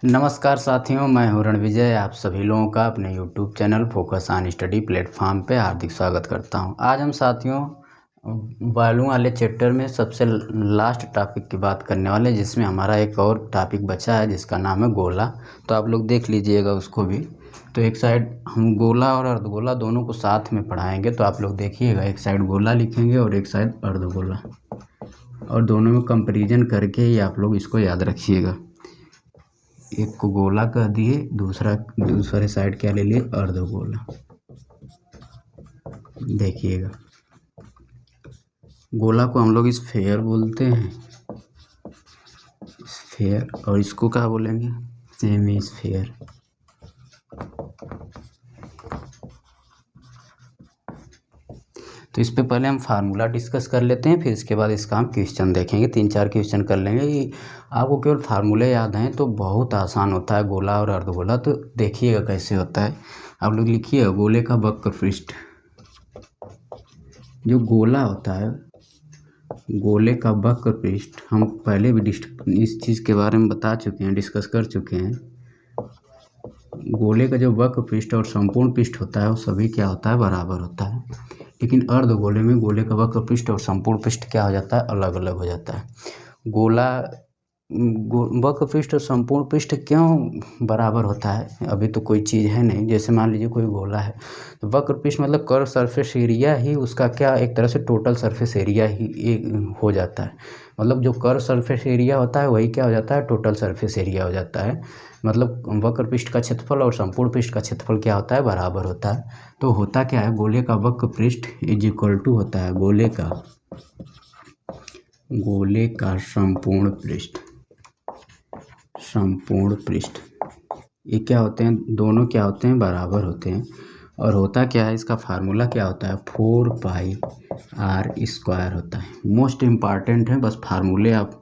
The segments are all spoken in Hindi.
नमस्कार साथियों, मैं हूं रणविजय। आप सभी लोगों का अपने YouTube channel focus on study platform पे हार्दिक स्वागत करता हूं। आज हम साथियों वॉल्यूम वाले चैप्टर में सबसे लास्ट टॉपिक की बात करने वाले हैं, जिसमें हमारा एक और टॉपिक बचा है जिसका नाम है गोला। तो आप लोग देख लीजिएगा उसको भी। तो एक साइड हम गोला और अर्धगोला दोनों को साथ में पढ़ाएंगे, तो आप लोग देखिएगा, एक साइड गोला लिखेंगे और एक साइड अर्धगोला, और दोनों में कंपेरिजन करके ही आप लोग इसको याद रखिएगा। एक को गोला कह दिए, दूसरे साइड क्या ले लिए, अर्धगोला। देखिएगा, गोला को हम लोग स्फेयर बोलते हैं, स्फेयर, और इसको क्या बोलेंगे, सेमी स्फेयर। तो इस पे पहले हम फार्मूला डिस्कस कर लेते हैं, फिर इसके बाद इसका हम क्वेश्चन देखेंगे। 3-4 क्वेश्चन कर लेंगे। आपको केवल फार्मूले याद हैं तो बहुत आसान होता है गोला और अर्धगोला। तो देखिएगा कैसे होता है। आप लोग लिखिएगा, गोले का वक्र पृष्ठ। जो गोला होता है, गोले का वक्र पृष्ठ, हम पहले भी इस चीज़ के बारे में बता चुके हैं, डिस्कस कर चुके हैं। गोले का जो वक्र पृष्ठ और संपूर्ण पृष्ठ होता है वो सभी क्या होता है, बराबर होता है। लेकिन अर्धगोले में गोले का वक्र पृष्ठ और संपूर्ण पृष्ठ क्या हो जाता है, अलग अलग हो जाता है। गोला वक्र पृष्ठ और संपूर्ण पृष्ठ क्यों बराबर होता है, अभी तो कोई चीज़ है नहीं। जैसे मान लीजिए कोई गोला है, तो वक्र पृष्ठ मतलब कर्व सरफेस एरिया ही उसका क्या, एक तरह से टोटल सरफेस एरिया ही हो जाता है। मतलब जो कर्व सरफेस एरिया होता है वही क्या हो जाता है, टोटल सरफेस एरिया हो जाता है। मतलब वक्र पृष्ठ का क्षेत्रफल और संपूर्ण पृष्ठ का क्षेत्रफल क्या होता है, बराबर होता है। तो होता क्या है, गोले का वक्र पृष्ठ इज इक्वल टू होता है गोले का संपूर्ण पृष्ठ। ये क्या होते हैं, दोनों क्या होते हैं, बराबर होते हैं। और होता क्या है, इसका फार्मूला क्या होता है, 4πr² होता है। मोस्ट इम्पॉर्टेंट है, बस फार्मूले आप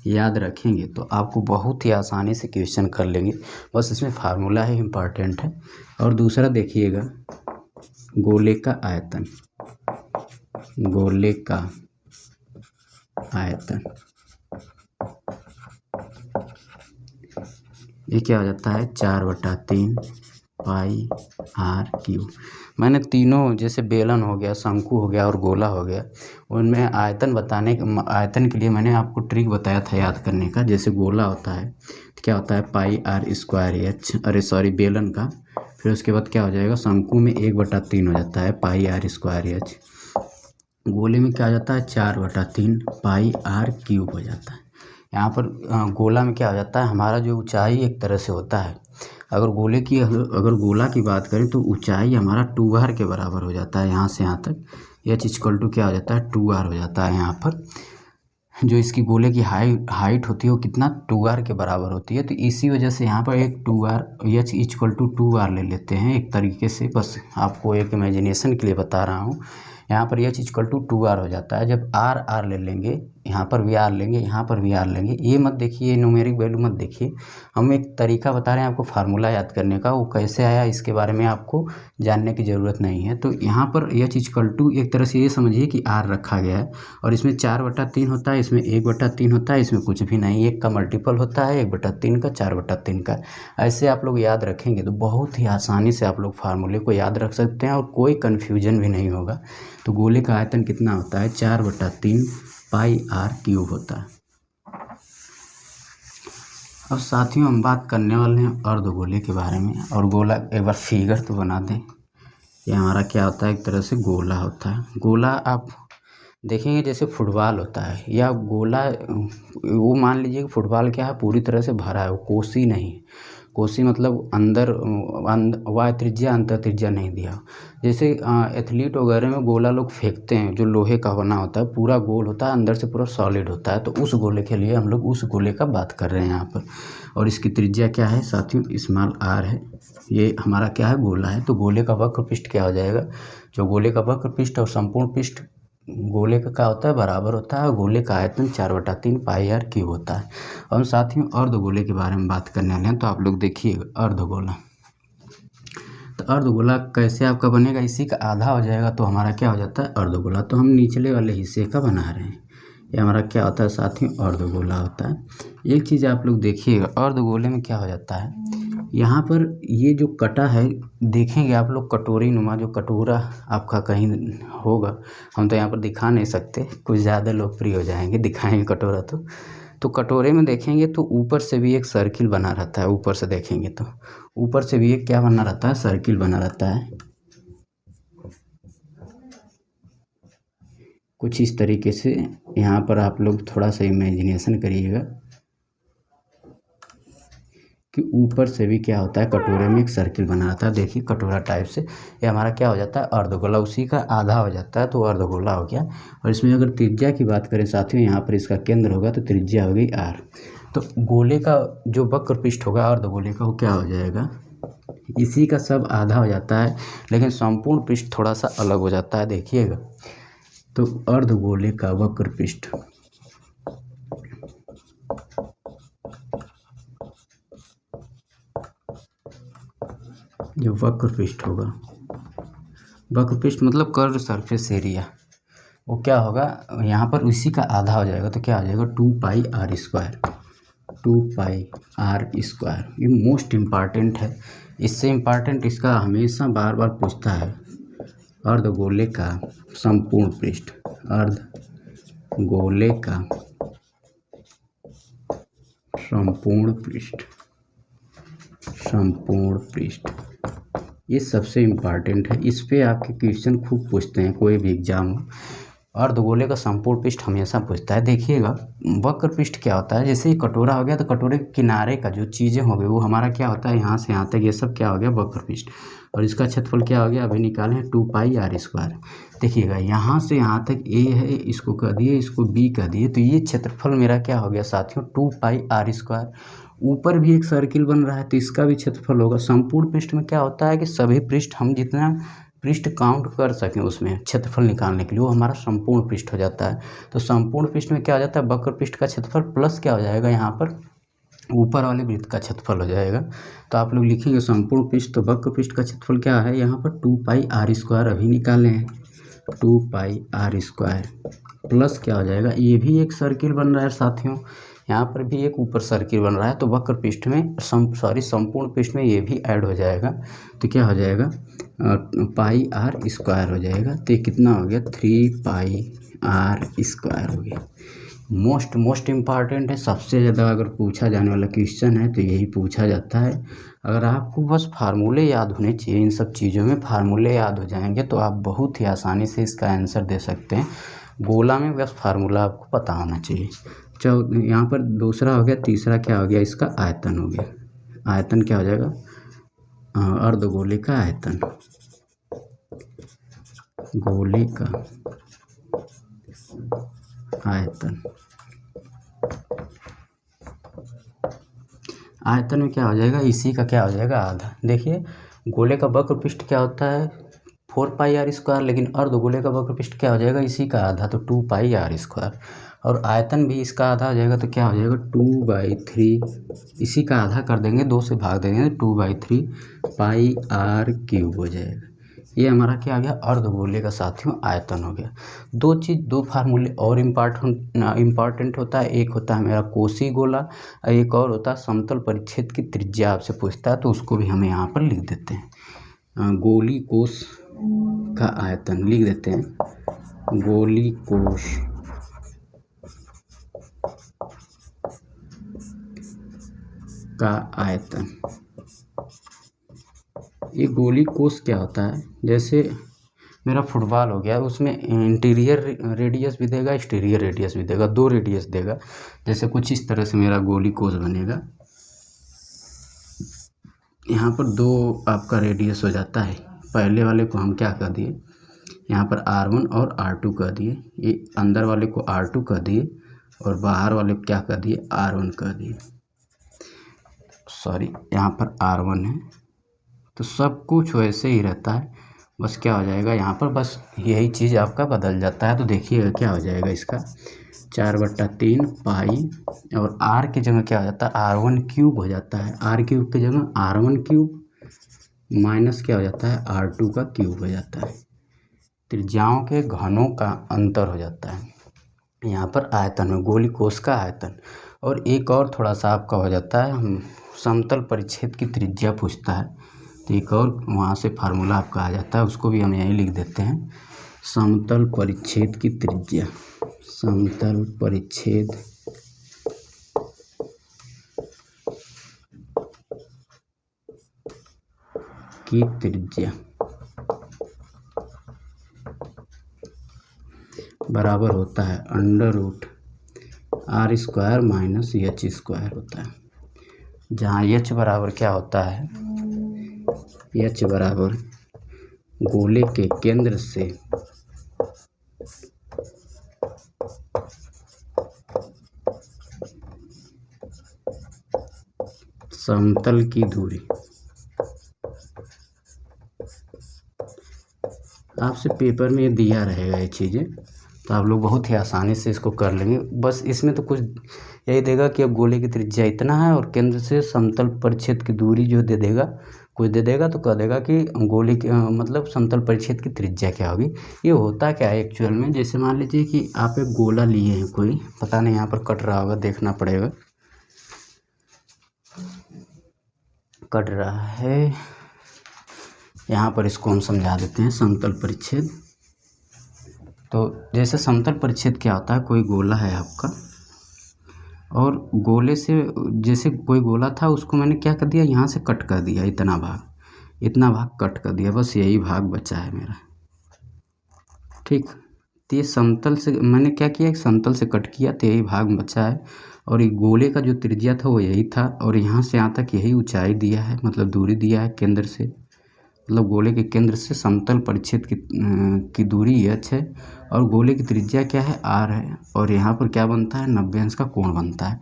याद रखेंगे तो आपको बहुत ही आसानी से क्वेश्चन कर लेंगे। बस इसमें फार्मूला ही इम्पॉर्टेंट है। और दूसरा देखिएगा, गोले का आयतन, गोले का आयतन ये क्या हो जाता है, 4/3 πr³। मैंने तीनों, जैसे बेलन हो गया, शंकु हो गया और गोला हो गया, उनमें आयतन के लिए मैंने आपको ट्रिक बताया था याद करने का। जैसे गोला होता है तो क्या होता है, πr²h, बेलन का। फिर उसके बाद क्या हो जाएगा, शंकु में 1/3 हो जाता है πr²h। गोले में क्या हो जाता है, 4/3 πr³ हो जाता है। यहाँ पर गोला में क्या हो जाता है, हमारा जो ऊंचाई एक तरह से होता है, अगर गोला की बात करें तो ऊंचाई हमारा 2r के बराबर हो जाता है। यहाँ से यहाँ तक h क्या हो जाता है, 2r हो जाता है। यहाँ पर जो इसकी गोले की हाइट होती है वो कितना, 2r के बराबर होती है। तो इसी वजह से यहाँ पर एक 2r, h=2r ले लेते हैं एक तरीके से। बस आपको एक इमेजिनेशन के लिए बता रहा हूँ। यहाँ पर h=2r हो जाता है। जब r ले लेंगे, यहाँ पर भी r लेंगे, यहाँ पर भी r लेंगे। ये मत देखिए, न्यूमेरिक वैल्यू मत देखिए, हम एक तरीका बता रहे हैं आपको फार्मूला याद करने का। वो कैसे आया इसके बारे में आपको जानने की ज़रूरत नहीं है। तो यहाँ पर h= एक तरह से ये समझिए कि r रखा गया है, और इसमें 4/3 होता है, इसमें 1/3 होता है, इसमें कुछ भी नहीं, 1 का मल्टीपल होता है 1/3 का, 4/3 का। ऐसे आप लोग याद रखेंगे तो बहुत ही आसानी से आप लोग फार्मूले को याद रख सकते हैं और कोई कन्फ्यूजन भी नहीं होगा। तो गोले का आयतन कितना होता है, 4/3 πr³ होता है। अब साथियों हम बात करने वाले हैं अर्धगोले के बारे में। और गोला, एक बार फिगर तो बना दें। ये हमारा क्या होता है, एक तरह से गोला होता है। गोला आप देखेंगे जैसे फुटबॉल होता है, या गोला, वो मान लीजिए कि फुटबॉल क्या है, पूरी तरह से भरा है, वो कोसी नहीं। कोसी मतलब अंदर वाय त्रिज्या अंतर त्रिज्या नहीं दिया। जैसे एथलीट वगैरह में गोला लोग फेंकते हैं, जो लोहे का बना होता है, पूरा गोल होता है, अंदर से पूरा सॉलिड होता है। तो उस गोले के लिए हम लोग उस गोले का बात कर रहे हैं यहाँ पर। और इसकी त्रिज्या क्या है साथियों, स्मॉल r है। ये हमारा क्या है, गोला है। तो गोले का वक्र पृष्ठ क्या हो जाएगा, जो गोले का वक्र पृष्ठ और संपूर्ण पृष्ठ गोले का क्या होता है, बराबर होता है। और गोले का आयतन 4/3 πr³ होता है। और साथियों अर्धगोले के बारे में बात करने वाले हैं। तो आप लोग देखिए अर्धगोला, तो अर्धगोला कैसे आपका बनेगा, इसी का आधा हो जाएगा तो हमारा क्या हो जाता है, अर्धगोला। तो हम निचले वाले हिस्से का बना रहे हैं, ये हमारा क्या होता है साथियों, अर्धगोला होता है। एक चीज़ आप लोग देखिएगा, अर्धगोले में क्या हो जाता है, यहाँ पर ये जो कटा है, देखेंगे आप लोग कटोरी नुमा, जो कटोरा आपका कहीं होगा, हम तो यहाँ पर दिखा नहीं सकते, कुछ ज़्यादा लोकप्रिय हो जाएंगे दिखाएंगे कटोरा तो कटोरे में देखेंगे तो ऊपर से भी एक सर्किल बना रहता है, ऊपर से देखेंगे तो ऊपर से भी एक क्या बना रहता है, सर्किल बना रहता है, कुछ इस तरीके से। यहाँ पर आप लोग थोड़ा सा इमेजिनेशन करिएगा कि ऊपर से भी क्या होता है, कटोरे में एक सर्किल बना रहता है। देखिए कटोरा टाइप से ये हमारा क्या हो जाता है, अर्धगोला, उसी का आधा हो जाता है तो अर्धगोला हो गया। और इसमें अगर त्रिज्या की बात करें साथियों, यहाँ पर इसका केंद्र होगा तो त्रिज्या हो गई r। तो गोले का जो वक्र पृष्ठ होगा अर्धगोले का, वो क्या हो जाएगा, इसी का सब आधा हो जाता है, लेकिन संपूर्ण पृष्ठ थोड़ा सा अलग हो जाता है। देखिएगा तो अर्धगोले का वक्र पृष्ठ, जो वक्र पृष्ठ होगा, वक्र पृष्ठ मतलब कर्व सरफेस एरिया, वो क्या होगा, यहाँ पर उसी का आधा हो जाएगा तो क्या हो जाएगा, 2πr²। 2πr², ये मोस्ट इम्पॉर्टेंट है। इससे इम्पॉर्टेंट इसका हमेशा बार बार पूछता है, अर्धगोले का संपूर्ण पृष्ठ, अर्धगोले का संपूर्ण पृष्ठ, संपूर्ण पृष्ठ, ये सबसे इम्पॉर्टेंट है। इस पे आपके क्वेश्चन खूब पूछते हैं, कोई भी एग्जाम हो, अर्धगोले का संपूर्ण पृष्ठ हमेशा पूछता है। देखिएगा वक्र पृष्ठ क्या होता है, जैसे ही कटोरा हो गया तो कटोरे के किनारे का जो चीज़ें हो गई वो हमारा क्या होता है, यहाँ से यहाँ तक ये सब क्या हो गया, वक्र पृष्ठ। और इसका क्षेत्रफल क्या हो गया, अभी निकाले हैं 2πr²। देखिएगा यहाँ से यहाँ तक ए है, इसको कह दिए, इसको बी कह दिए, तो ये क्षेत्रफल मेरा क्या हो गया साथियों, 2πr²। ऊपर भी एक सर्किल बन रहा है तो इसका भी क्षेत्रफल होगा। संपूर्ण पृष्ठ में क्या होता है कि सभी पृष्ठ, हम जितना पृष्ठ काउंट कर सकें उसमें क्षेत्रफल निकालने के लिए, वो हमारा संपूर्ण पृष्ठ हो जाता है। तो संपूर्ण पृष्ठ में क्या हो जाता है, वक्र पृष्ठ का क्षेत्रफल प्लस क्या हो जाएगा, यहाँ पर ऊपर वाले वृत्त का क्षेत्रफल हो जाएगा। तो आप लोग लिखेंगे संपूर्ण पृष्ठ, तो वक्र पृष्ठ का क्षेत्रफल क्या है, यहाँ पर 2πr² अभी निकाले हैं, 2πr² प्लस क्या हो जाएगा, ये भी एक सर्किल बन रहा है साथियों, यहाँ पर भी एक ऊपर सर्किल बन रहा है, तो वक्र पृष्ठ में संपूर्ण पृष्ठ में ये भी ऐड हो जाएगा, तो क्या हो जाएगा, πr² हो जाएगा। तो ये कितना हो गया, 3πr² हो गया। मोस्ट इम्पॉर्टेंट है, सबसे ज़्यादा अगर पूछा जाने वाला क्वेश्चन है तो यही पूछा जाता है। अगर आपको बस फार्मूले याद होने चाहिए, इन सब चीज़ों में फार्मूले याद हो जाएंगे तो आप बहुत ही आसानी से इसका आंसर दे सकते हैं। गोला में बस फार्मूला आपको पता होना चाहिए। यहाँ पर दूसरा हो गया, तीसरा क्या हो गया, इसका आयतन हो गया। आयतन क्या हो जाएगा, अर्धगोले का आयतन, गोले का आयतन, आयतन में क्या हो जाएगा, इसी का क्या हो जाएगा, आधा। देखिए गोले का वक्र पृष्ठ क्या होता है, 4πr², लेकिन अर्धगोले का वक्र पृष्ठ क्या हो जाएगा, इसी का आधा, तो 2πr²। और आयतन भी इसका आधा हो जाएगा तो क्या हो जाएगा, 2/3, इसी का आधा कर देंगे, 2 से भाग देंगे तो 2/3 πr³ हो जाएगा। ये हमारा क्या आ गया, अर्धगोले का साथियों आयतन हो गया। दो फार्मूले और इम्पॉर्टेंट होता है, एक होता है मेरा कोसी गोला, एक और होता है समतल परिच्छेद की त्रिज्या आपसे पूछता है, तो उसको भी हमें यहाँ पर लिख देते हैं, गोली कोश का आयतन लिख देते हैं, गोली कोश का आयतन। ये गोली कोश क्या होता है, जैसे मेरा फुटबॉल हो गया, उसमें इंटीरियर रेडियस भी देगा, एक्सटीरियर रेडियस भी देगा, 2 रेडियस देगा। जैसे कुछ इस तरह से मेरा गोली कोश बनेगा, यहाँ पर 2 आपका रेडियस हो जाता है। पहले वाले को हम क्या कर दिए, यहाँ पर R1 और R2 कर दिए, ये अंदर वाले को R2 कर दिए और बाहर वाले को क्या कर दिए, R1 कर दिए, सॉरी यहाँ पर R1 है। तो सब कुछ वैसे ही रहता है, बस क्या हो जाएगा यहाँ पर, बस यही चीज़ आपका बदल जाता है। तो देखिएगा क्या हो जाएगा, इसका 4/3 पाई, और R की जगह क्या हो जाता है, R1³ हो जाता है, R³ की जगह R1³ माइनस क्या हो जाता है, R2 का क्यूब हो जाता है। त्रिज्याओं के घनों का अंतर हो जाता है। यहाँ पर आयतन में गोली कोश का आयतन। और एक और थोड़ा सा आपका हो जाता है, हम समतल परिच्छेद की त्रिज्या पूछता है तो एक और वहाँ से फार्मूला आपका आ जाता है, उसको भी हम यहीं लिख देते हैं। समतल परिच्छेद की त्रिज्या, समतल परिच्छेद की त्रिज्या बराबर होता है √r² माइनस h² होता है, जहाँ h बराबर क्या होता है, h बराबर गोले के केंद्र से समतल की दूरी। आपसे पेपर में ये दिया रहेगा ये चीज़ें, तो आप लोग बहुत ही आसानी से इसको कर लेंगे। बस इसमें तो कुछ यही देगा कि अब गोले की त्रिज्या इतना है और केंद्र से समतल परिच्छेद की दूरी जो दे देगा, कुछ दे देगा तो कह देगा कि गोले की मतलब समतल परिच्छेद की त्रिज्या क्या होगी। ये होता क्या है एक्चुअल में, जैसे मान लीजिए कि आप एक गोला लिए हैं, कोई पता नहीं यहाँ पर कट रहा होगा, देखना पड़ेगा, कट रहा है यहाँ पर, इसको हम समझा देते हैं समतल परिच्छेद। तो जैसे समतल परिच्छेद क्या होता है, कोई गोला है आपका और गोले से जैसे कोई गोला था उसको मैंने क्या कर दिया, यहाँ से कट कर दिया, इतना भाग कट कर दिया, बस यही भाग बचा है मेरा, ठीक। तो ये समतल से मैंने क्या किया, समतल से कट किया तो यही भाग बचा है। और ये गोले का जो त्रिज्या था वो यही था और यहाँ से यहाँ तक यही ऊंचाई दिया है, मतलब दूरी दिया है केंद्र से, मतलब गोले के केंद्र से समतल परिच्छेद की दूरी h है और गोले की त्रिज्या क्या है, r है। और यहाँ पर क्या बनता है, 90 अंश का कोण बनता है।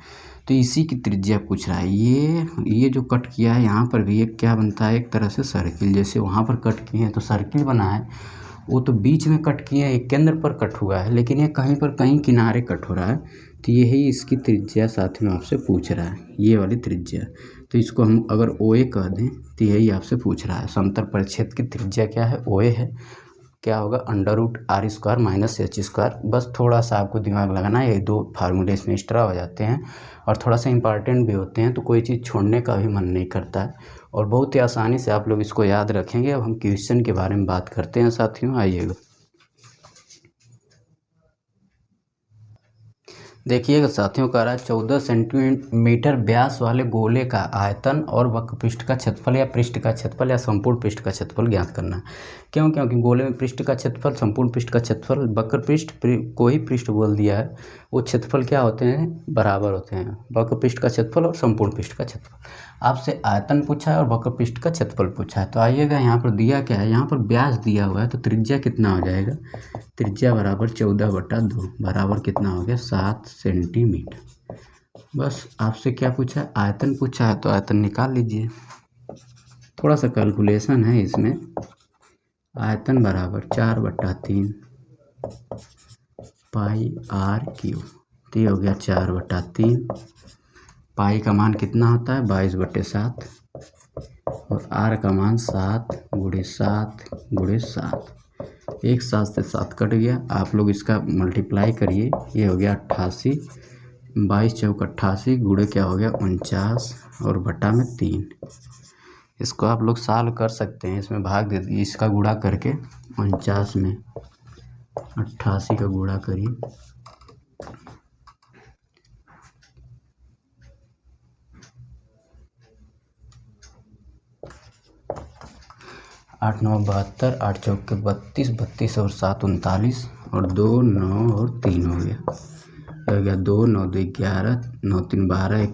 तो इसी की त्रिज्या पूछ रहा है। ये जो कट किया है यहाँ पर भी एक क्या बनता है, एक तरह से सर्किल, जैसे वहाँ पर कट किए हैं तो सर्किल बना है, वो तो बीच में कट किए हैं, एक केंद्र पर कट हुआ है, लेकिन ये कहीं पर कहीं किनारे कट हो रहा है। तो यही इसकी त्रिज्या साथियों आपसे पूछ रहा है, ये वाली त्रिज्या। तो इसको हम अगर OA कह दें तो यही आपसे पूछ रहा है, समतल परिच्छेद की त्रिज्या क्या है, OA है, क्या होगा √r² माइनस h²। बस थोड़ा सा आपको दिमाग लगाना है, ये दो फार्मूले इसमें एक्स्ट्रा हो जाते हैं और थोड़ा सा इंपॉर्टेंट भी होते हैं, तो कोई चीज़ छोड़ने का भी मन नहीं करता है और बहुत ही आसानी से आप लोग इसको याद रखेंगे। अब हम क्वेश्चन के बारे में बात करते हैं साथियों, आइएगा। देखिएगा साथियों, कह रहा है 14 सेंटीमीटर व्यास वाले गोले का आयतन और वक्र पृष्ठ का क्षेत्रफल या पृष्ठ का क्षेत्रफल या संपूर्ण पृष्ठ का क्षेत्रफल ज्ञात करना है। क्यों? क्योंकि गोले में पृष्ठ का क्षेत्रफल, संपूर्ण पृष्ठ का क्षेत्रफल, वक्र पृष्ठ को ही पृष्ठ बोल दिया है, वो क्षेत्रफल क्या होते हैं, बराबर होते हैं। वक्र पृष्ठ का क्षेत्रफल और संपूर्ण पृष्ठ का क्षेत्रफल। आपसे आयतन पूछा है और वक्र पृष्ठ का क्षेत्रफल पूछा है। तो आइएगा, यहाँ पर दिया क्या है, यहाँ पर व्यास दिया हुआ है, तो त्रिज्या कितना हो जाएगा, त्रिज्या बराबर 14/2 बराबर कितना हो गया, 7 सेंटीमीटर। बस आपसे क्या पूछा है, आयतन पूछा है, तो आयतन निकाल लीजिए। थोड़ा सा कैलकुलेशन है इसमें। आयतन बराबर 4/3 πr3, तो ये हो गया 4/3। पाई का मान कितना होता है, 22/7 और r का मान 7 × 7 × 7, एक 7 से 7 कट गया। आप लोग इसका मल्टीप्लाई करिए, ये हो गया 88, 22 चौक 88 गुणे क्या हो गया 49 और बटा में 3। इसको आप लोग सॉल्व कर सकते हैं, इसमें भाग दे दीजिए, इसका गुणा करके 49 में 88 का गुणा करिए, 8 9 72, 8 चौक 32, 32 और 7 39 और 2 9 और 3 हो गया 2 9 2 11, 9 3 12,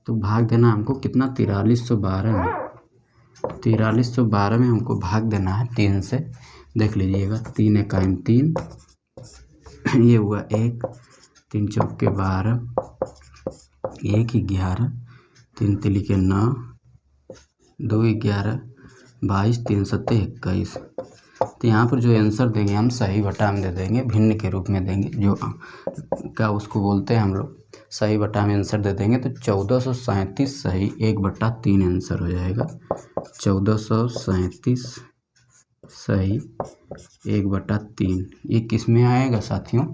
तो भाग देना हमको कितना, 4312 में, 4312 में हमको भाग देना है 3 से। देख लीजिएगा, 3 एकाइन 3, ये हुआ 1, 3 चौक 12, 1 11, 3 तिली 9, 2 11, 22, 3 7 21। तो यहाँ पर जो आंसर देंगे हम सही बटा में दे देंगे, भिन्न के रूप में देंगे, जो क्या उसको बोलते हैं हम लोग, सही बटा में आंसर दे देंगे। तो 1437 सही 1/3 आंसर हो जाएगा। 1437 सही 1/3, ये किस में आएगा साथियों,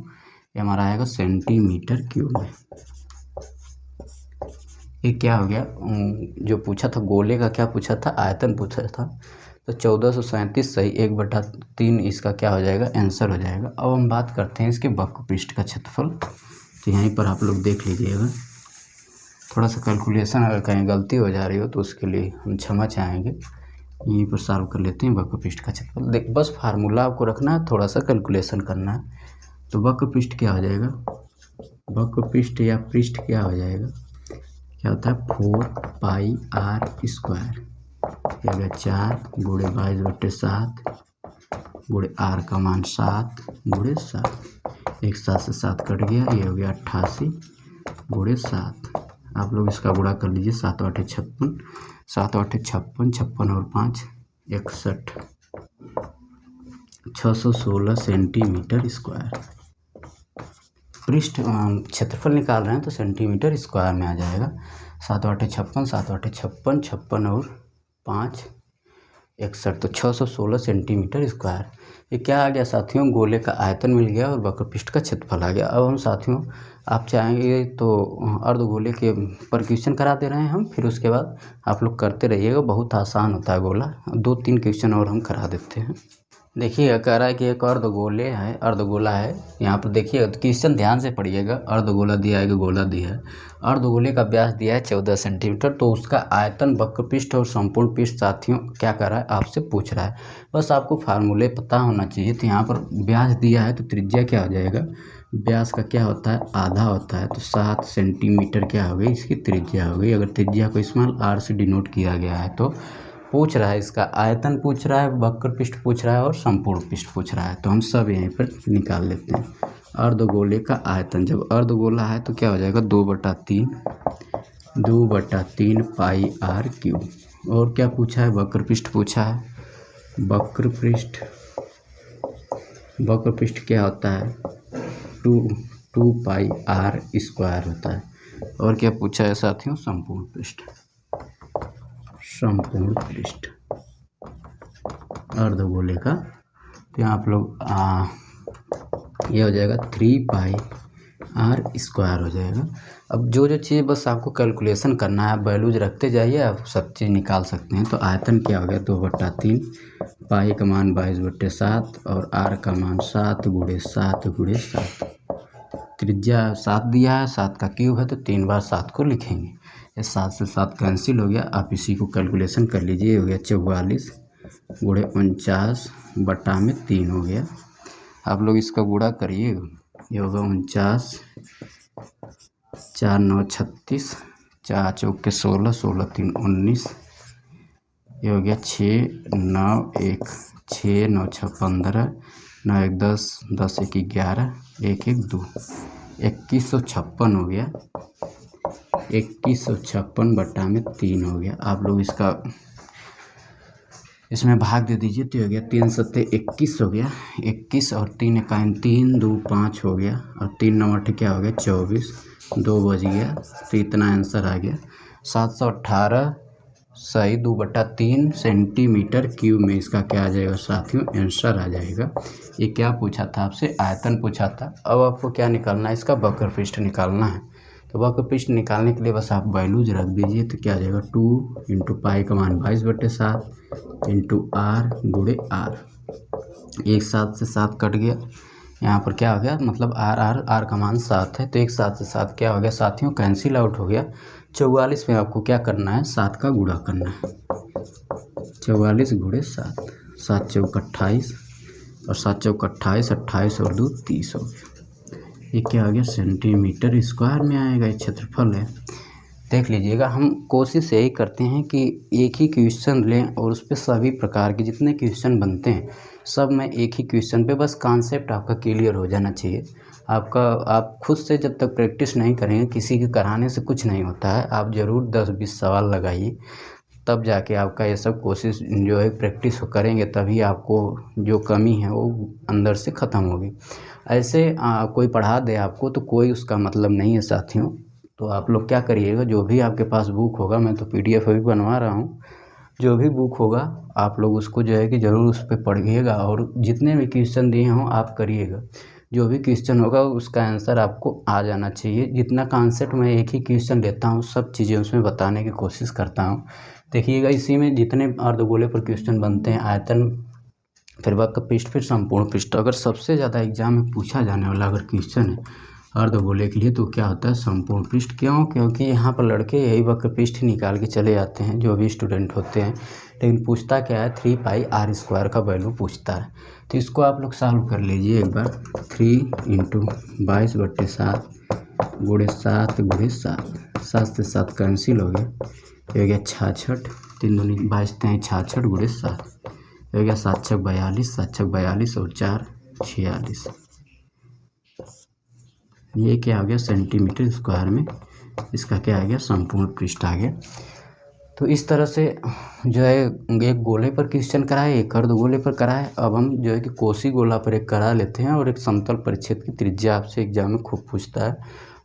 ये हमारा आएगा सेंटीमीटर क्यूब में। ये क्या हो गया, जो पूछा था गोले का क्या पूछा था, आयतन पूछा था, तो 1437 सही 1/3 इसका क्या हो जाएगा, आंसर हो जाएगा। अब हम बात करते हैं इसके वक्र पृष्ठ का क्षेत्रफल। तो यहीं पर आप लोग देख लीजिएगा, थोड़ा सा कैलकुलेशन अगर कहीं गलती हो जा रही हो तो उसके लिए हम क्षमा चाहेंगे। यहीं पर सॉल्व कर लेते हैं वक्र पृष्ठ का क्षेत्रफल। देख बस फार्मूला आपको रखना है, थोड़ा सा कैलकुलेशन करना है। तो वक्र पृष्ठ क्या हो जाएगा, वक्र पृष्ठ या पृष्ठ क्या हो जाएगा, क्या होता है 4πr², क्या हो गया 4 गुणे 22/7 गुणे r का मान 7 गुणे 7, एक 7 से 7 कट गया, ये हो गया 88 गुणे 7। आप लोग इसका गुणा कर लीजिए, 7 × 8 = 56, 7 × 8 = 56, 56 और 5 61, 616 सेंटीमीटर स्क्वायर। पृष्ठ क्षेत्रफल निकाल रहे हैं तो सेंटीमीटर स्क्वायर में आ जाएगा। 7 × 8 = 56, 7 × 8 = 56, 56 और 5 61, तो 616 सेंटीमीटर स्क्वायर। ये क्या आ गया साथियों, गोले का आयतन मिल गया और वक्र पृष्ठ का क्षेत्रफल आ गया। अब हम साथियों आप चाहेंगे तो अर्धगोले के पर क्वेश्चन करा दे रहे हैं हम, फिर उसके बाद आप लोग करते रहिएगा, बहुत आसान होता है गोला। 2-3 क्वेश्चन और हम करा देते हैं। देखिएगा कह रहा है कि एक अर्धगोला है। यहाँ पर देखिएगा तो क्वेश्चन ध्यान से पढ़िएगा। अर्धगोला दिया है कि गोला दिया है, अर्धगोले का व्यास दिया है 14 सेंटीमीटर, तो उसका आयतन वक्र पृष्ठ और संपूर्ण पृष्ठ साथियों क्या कर रहा है, आपसे पूछ रहा है। बस आपको फार्मूले पता होना चाहिए। तो यहाँ पर व्यास दिया है तो त्रिज्या क्या हो जाएगा, व्यास का क्या होता है, आधा होता है, तो 7 सेंटीमीटर क्या हो गई, इसकी त्रिज्या हो गई। अगर त्रिज्या को स्मॉल r से डिनोट किया गया है तो पूछ रहा है इसका आयतन पूछ रहा है, वक्र पृष्ठ पूछ रहा है और संपूर्ण पृष्ठ पूछ रहा है। तो हम सब यहीं पर निकाल लेते हैं। अर्धगोले का आयतन, जब अर्धगोला है तो क्या हो जाएगा 2/3 πr³। और क्या पूछा है, वक्र पृष्ठ पूछा है। वक्र पृष्ठ क्या होता है 2πr² होता है। और क्या पूछा है साथियों, संपूर्ण पृष्ठ अर्धगोले का। तो यहाँ आप लोग ये हो जाएगा 3πr² हो जाएगा। अब जो चीज़ बस आपको कैलकुलेशन करना है, वैल्यूज रखते जाइए, आप सब चीज़ निकाल सकते हैं। तो आयतन क्या हो गया 2/3, पाई का मान 22/7 और r का मान 7 × 7 × 7। त्रिज्या 7 दिया है, 7 का क्यूब है तो 3 बार 7 को लिखेंगे। ये 7 से 7 कैंसिल हो गया। आप इसी को कैलकुलेशन कर लीजिए, हो गया 44 गुणे 49/3 हो गया। आप लोग इसका गुणा करिए, ये होगा 49, 4 9 36, 4 चौके 16, 16 3 19, ये हो गया 6 9 1, 6 9 6 15, 9 1 10, 10 1 11, 1 1 2, 2156 हो गया। 2156/3 हो गया। आप लोग इसका इसमें भाग दे दीजिए तो हो गया 3 7 21 हो गया, 21 और 3 1 3 2 5 हो गया, और 3 9 8 क्या हो गया 24, 2 बज गया। तो इतना आंसर आ गया 718 सही 2/3 सेंटीमीटर क्यूब में इसका क्या आ जाएगा साथियों, आंसर आ जाएगा। ये क्या पूछा था आपसे, आयतन पूछा था। अब आपको क्या निकालना है, इसका वक्र पृष्ठ निकालना है। तो वक्र पृष्ठ निकालने के लिए बस आप वैल्यूज रख दीजिए। तो क्या आ जाएगा 2 × पाई का मान 22/7 × r गुणे r, एक 7 से 7 कट गया। यहाँ पर क्या हो गया, मतलब r का मान 7 है, तो एक 7 से 7 क्या हो गया साथियों, कैंसिल आउट हो गया। 44 में आपको क्या करना है, 7 का गुणा करना है। 44 गुणे 7, 7 चौक 28 और 7 चौक 28, 28 और 2 30 हो गया। ये क्या आ गया, सेंटीमीटर स्क्वायर में आएगा। ये क्षेत्रफल है। देख लीजिएगा, हम कोशिश यही करते हैं कि एक ही क्वेश्चन लें और उस पर सभी प्रकार के जितने क्वेश्चन बनते हैं सब में एक ही क्वेश्चन पे बस कॉन्सेप्ट आपका क्लियर हो जाना चाहिए। आप खुद से जब तक प्रैक्टिस नहीं करेंगे, किसी के कराने से कुछ नहीं होता है। आप ज़रूर 10-20 सवाल लगाइए, तब जाके आपका ये सब कोशिश जो है प्रैक्टिस करेंगे, तभी आपको जो कमी है वो अंदर से ख़त्म होगी। ऐसे कोई पढ़ा दे आपको तो कोई उसका मतलब नहीं है साथियों। तो आप लोग क्या करिएगा, जो भी आपके पास बुक होगा, मैं तो PDF अभी बनवा रहा हूँ, जो भी बुक होगा आप लोग उसको जो है कि ज़रूर उस पर पढ़िएगा और जितने भी क्वेश्चन दिए हों आप करिएगा। जो भी क्वेश्चन होगा उसका आंसर आपको आ जाना चाहिए। जितना कॉन्सेप्ट मैं एक ही क्वेश्चन लेता हूँ सब चीज़ें उसमें बताने की कोशिश करता हूँ। देखिएगा इसी में जितने अर्धगोले पर क्वेश्चन बनते हैं, आयतन, फिर वक्र पृष्ठ, फिर संपूर्ण पृष्ठ, अगर सबसे ज़्यादा एग्जाम में पूछा जाने वाला अगर क्वेश्चन है अर्धगोले के लिए तो क्या होता है, संपूर्ण पृष्ठ। क्यों? क्योंकि यहाँ पर लड़के यही वक्र पृष्ठ ही निकाल के चले जाते हैं जो भी स्टूडेंट होते हैं, लेकिन पूछता क्या है, 3πr² का वैल्यू पूछता है। तो इसको आप लोग सॉल्व कर लीजिए एक बार। 3 × 22/7 × 7 × 7, 7 से 7 कैंसिल हो गया, हो गया 66, 3 दूनी 22, 66 × 7 हो गया 7 छक 42, 7 छक 42 और 4 46। ये क्या आ गया, सेंटीमीटर स्क्वायर में इसका क्या आ गया, संपूर्ण पृष्ठ आ गया। तो इस तरह से जो है एक गोले पर क्वेश्चन कराए, एक अर्धगोले पर कराए। अब हम जो है कि कोसी गोला पर एक करा लेते हैं और एक समतल परिच्छेद की त्रिज्या आपसे एग्जाम में खूब पूछता है,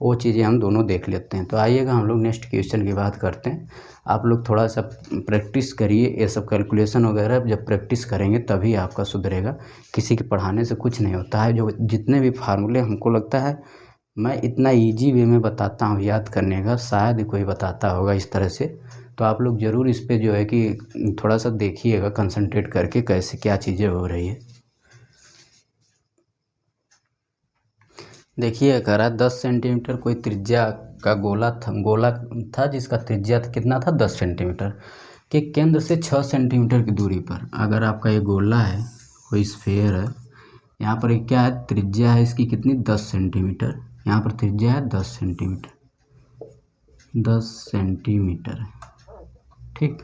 वो चीज़ें हम दोनों देख लेते हैं। तो आइएगा हम लोग नेक्स्ट क्वेश्चन की बात करते हैं। आप लोग थोड़ा सा प्रैक्टिस करिए, ये सब कैलकुलेशन वगैरह जब प्रैक्टिस करेंगे तभी आपका सुधरेगा। किसी के पढ़ाने से कुछ नहीं होता है। जो जितने भी फार्मूले हमको लगता है मैं इतना ईजी वे में बताता हूँ याद करने का, शायद कोई बताता होगा इस तरह से। तो आप लोग ज़रूर इस पे जो है कि थोड़ा सा देखिएगा कंसंट्रेट करके कैसे क्या चीज़ें हो रही है। देखिए कह रहा है 10 सेंटीमीटर कोई त्रिज्या का गोला था जिसका त्रिज्या कितना था, 10 सेंटीमीटर के केंद्र से 6 सेंटीमीटर की दूरी पर। अगर आपका ये गोला है, कोई स्फेयर है, यहाँ पर एक क्या है, त्रिज्या है इसकी कितनी, 10 सेंटीमीटर। यहाँ पर त्रिज्या है 10 सेंटीमीटर, 10 सेंटीमीटर, ठीक।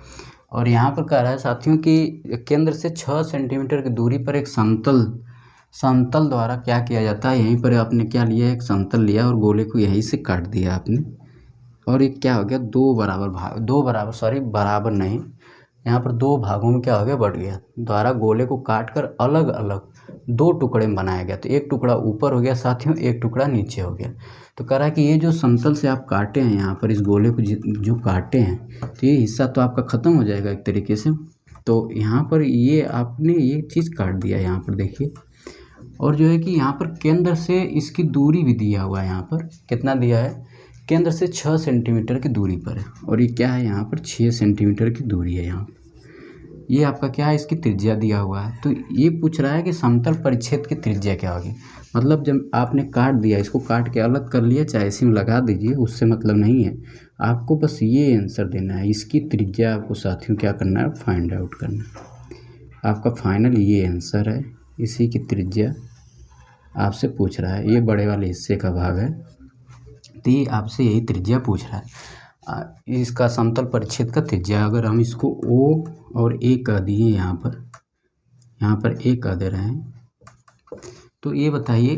और यहाँ पर कह रहा है साथियों कि केंद्र से 6 सेंटीमीटर की दूरी पर एक समतल द्वारा क्या किया जाता है, यहीं पर आपने क्या लिया, एक समतल लिया और गोले को यहीं से काट दिया आपने। और ये क्या हो गया, बराबर नहीं, यहाँ पर 2 भागों में क्या हो गया, बढ़ गया। द्वारा गोले को काट कर अलग अलग 2 टुकड़े में बनाया गया। तो एक टुकड़ा ऊपर हो गया साथियों, एक टुकड़ा नीचे हो गया। तो कह रहा है कि ये जो समतल से आप काटे हैं यहाँ पर इस गोले को जो काटे हैं, तो ये हिस्सा तो आपका ख़त्म हो जाएगा एक तरीके से। तो यहाँ पर ये आपने ये चीज़ काट दिया यहाँ पर देखिए। और जो है कि यहाँ पर केंद्र से इसकी दूरी भी दिया हुआ है, यहाँ पर कितना दिया है, केंद्र से 6 सेंटीमीटर की दूरी पर है। और ये क्या है, यहाँ पर 6 सेंटीमीटर की दूरी है। यहाँ ये आपका क्या है, इसकी त्रिज्या दिया हुआ है। तो ये पूछ रहा है कि समतल परिच्छेद की त्रिज्या क्या होगी। मतलब जब आपने काट दिया, इसको काट के अलग कर लिया, चाहे इसी में लगा दीजिए, उससे मतलब नहीं है। आपको बस ये आंसर देना है, इसकी त्रिज्या आपको साथियों क्या करना है, फाइंड आउट करना है। आपका फाइनल ये आंसर है, इसी की त्रिज्या आपसे पूछ रहा है। ये बड़े वाले हिस्से का भाग है, तो ये आपसे यही त्रिज्या पूछ रहा है। इसका समतल परिच्छेद का त्रिज्या, अगर हम इसको O और A कह दिए, यहाँ पर A कह दे रहे हैं, तो ये बताइए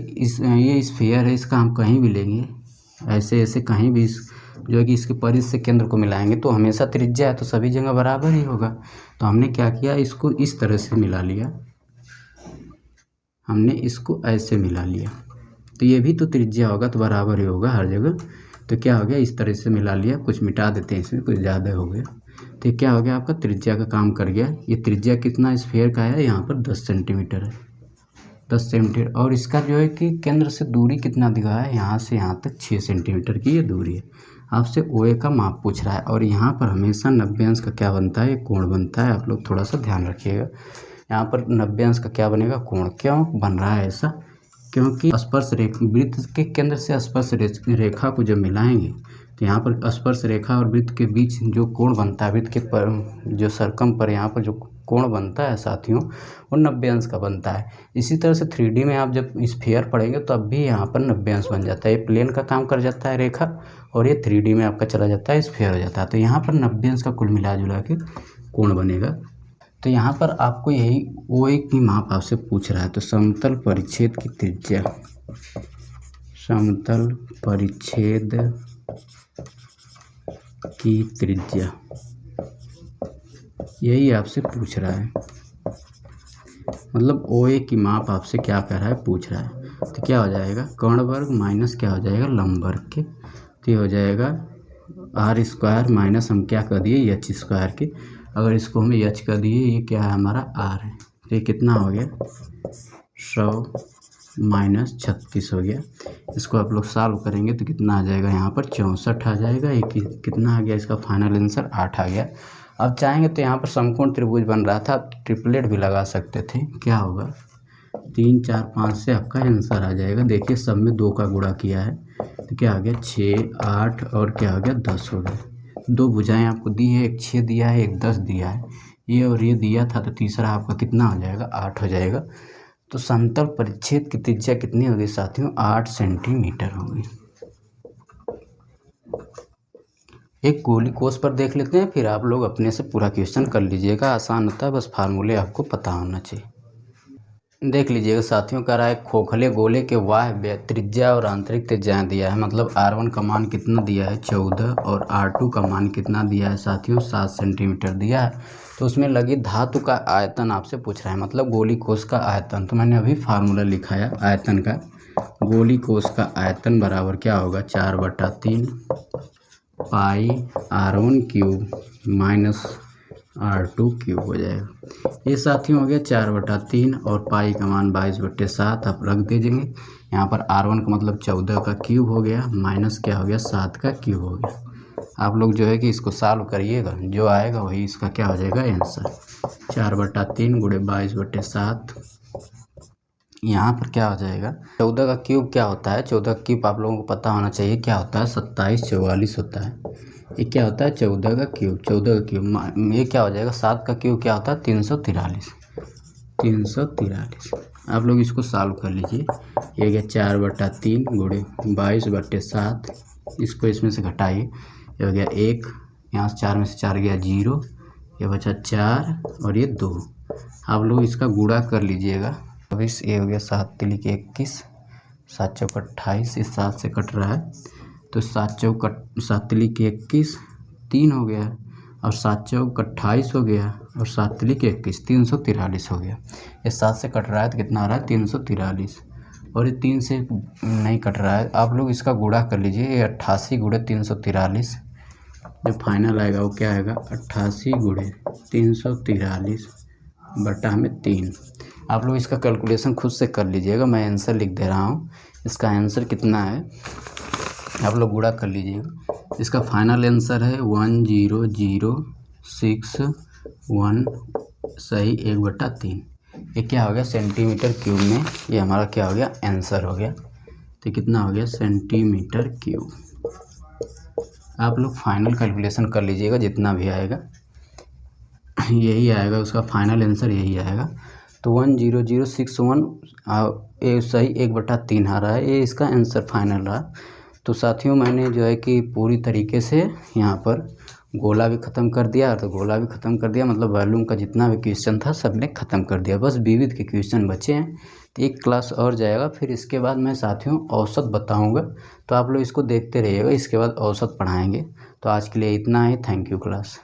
ये स्फीयर है, इसका हम कहीं भी लेंगे, ऐसे कहीं भी जो है कि इसके परिध से केंद्र को मिलाएंगे तो हमेशा त्रिज्या है, तो सभी जगह बराबर ही होगा। तो हमने क्या किया, इसको इस तरह से मिला लिया, हमने इसको ऐसे मिला लिया, तो ये भी तो त्रिज्या होगा, तो बराबर ही होगा हर जगह। तो क्या हो गया, इस तरह से मिला लिया, कुछ मिटा देते हैं इसमें, कुछ ज़्यादा हो गया। तो क्या हो गया, आपका त्रिज्या का काम कर गया। ये त्रिज्या कितना स्फीयर का है, यहाँ पर 10 सेंटीमीटर है, 10 सेंटीमीटर। और इसका जो है कि केंद्र से दूरी कितना दिखा है, यहाँ से यहाँ तक 6 सेंटीमीटर की ये दूरी है। आपसे OA का माप पूछ रहा है। और यहाँ पर हमेशा 90 अंश का क्या बनता है, कोण बनता है। आप लोग थोड़ा सा ध्यान रखिएगा, यहाँ पर 90 अंश का क्या बनेगा, कोण। क्यों बन रहा है ऐसा, क्योंकि स्पर्श रेखा, वृत्त के केंद्र से स्पर्श रेखा को जब मिलाएंगे तो यहाँ पर स्पर्श रेखा और वृत्त के बीच जो कोण बनता है, वृत्त के पर जो सरकम पर यहाँ पर जो कोण बनता है साथियों, वो 90 अंश का बनता है। इसी तरह से 3D में आप जब स्फीयर पढ़ेंगे तो अब भी यहाँ पर 90 अंश बन जाता है। ये प्लेन का काम कर जाता है रेखा, और ये 3D में आपका चला जाता है, स्फीयर हो जाता है। तो यहाँ पर 90 अंश का कुल मिला जुला के कोण बनेगा। तो यहाँ पर आपको यही OA की माप आपसे पूछ रहा है। तो समतल परिच्छेद की त्रिज्या, समतल परिच्छेद की त्रिज्या, यही आपसे पूछ रहा है। मतलब OA की माप आपसे क्या कर रहा है, पूछ रहा है। तो क्या हो जाएगा, कर्ण वर्ग माइनस क्या हो जाएगा, लंब वर्ग के। तो ये हो जाएगा r² माइनस हम क्या कर दिए, h² के। अगर इसको हम h कर दिए, ये क्या है हमारा r है, तो ये कितना हो गया, 100 -36 हो गया। इसको आप लोग सॉल्व करेंगे तो कितना आ जाएगा, यहाँ पर 64 आ जाएगा। एक कितना आ गया इसका फाइनल आंसर 8 आ गया। अब चाहेंगे तो यहाँ पर समकोण त्रिभुज बन रहा था, ट्रिपलेट भी लगा सकते थे। क्या होगा, 3 4 5 से आपका आंसर आ जाएगा। देखिए सब में 2 का गुणा किया है तो क्या आ गया 6 8 और क्या आ गया 10 हो गया। 2 भुजाएं आपको दी है, एक 6 दिया है, एक 10 दिया है, ये और ये दिया था, तो तीसरा आपका कितना हो जाएगा 8 हो जाएगा। तो समतल परिच्छेद की त्रिज्या कितनी होगी साथियों, 8 सेंटीमीटर होगी। एक गोली कोस पर देख लेते हैं, फिर आप लोग अपने से पूरा क्वेश्चन कर लीजिएगा। आसान होता है, बस फार्मूले आपको पता होना चाहिए। देख लीजिएगा साथियों, कह रहा है खोखले गोले के बाह्य त्रिज्या और आंतरिक त्रिज्याएं दिया है। मतलब R1 का मान कितना दिया है 14 और R2 का मान कितना दिया है साथियों 7 सेंटीमीटर दिया है। तो उसमें लगी धातु का आयतन आपसे पूछ रहा है, मतलब गोली कोस का आयतन। तो मैंने अभी फार्मूला लिखा है आयतन का। गोली कोस का आयतन बराबर क्या होगा, 4/3 पाई R1 cube minus R2 cube हो जाएगा। ये साथियों हो गया 4/3 और पाई का मान 22/7 आप रख दीजिएंगे। यहाँ पर R1 का मतलब 14 का क्यूब हो गया, माइनस क्या हो गया 7 का क्यूब हो गया। आप लोग जो है कि इसको सॉल्व करिएगा, जो आएगा वही इसका क्या हो जाएगा आंसर। 4/3 गुणे 22/7, यहाँ पर क्या हो जाएगा 14 का क्यूब क्या होता है, 14 का क्यूब आप लोगों को पता होना चाहिए क्या होता है, 2744 होता है। ये क्या होता है 14 का क्यूब, 14 का क्यूब। ये क्या हो जाएगा 7 का क्यूब क्या होता है 343। आप लोग इसको सॉल्व कर लीजिए। ये गया 4/3 गुणे 22/7, इसको इसमें से घटाइए, ये हो गया 1, यहाँ से 4 में से 4 गया 0, ये बचा 4 और ये 2। आप लोग इसका गुणा कर लीजिएगा। अब इस ये हो गया 7 तिली के 21, 7 चौक 28, इस 7 से कट रहा है तो 7 तिली के 21 3 हो गया, और 7 चौक 28 हो गया, और 7 तिली के 21 343 हो गया। ये 7 से कट रहा है तो कितना आ रहा है 343, और ये 3 से नहीं कट रहा है। आप लोग इसका गुणा कर लीजिए, ये 88 गुणे 343, जो फाइनल आएगा वो क्या आएगा 88 गुणे 343 बटा में 3। आप लोग इसका कैलकुलेशन खुद से कर लीजिएगा, मैं आंसर लिख दे रहा हूँ। इसका आंसर कितना है आप लोग गुणा कर लीजिएगा। इसका फाइनल आंसर है 10061 सही 1/3। ये क्या हो गया सेंटीमीटर क्यूब में, ये हमारा क्या हो गया आंसर हो गया। तो कितना हो गया सेंटीमीटर क्यूब। आप लोग फाइनल कैलकुलेशन कर लीजिएगा, जितना भी आएगा यही आएगा, उसका फाइनल आंसर यही आएगा। तो 10061 सही 1/3 आ रहा है, ये इसका आंसर फाइनल रहा। तो साथियों मैंने जो है कि पूरी तरीके से यहाँ पर गोला भी ख़त्म कर दिया, तो गोला भी ख़त्म कर दिया, मतलब वॉल्यूम का जितना भी क्वेश्चन था सब ने ख़त्म कर दिया। बस विविध के क्वेश्चन बचे हैं, तो एक क्लास और जाएगा, फिर इसके बाद मैं साथियों औसत बताऊंगा, तो आप लोग इसको देखते रहिएगा। इसके बाद औसत पढ़ाएंगे। तो आज के लिए इतना ही, थैंक यू क्लास।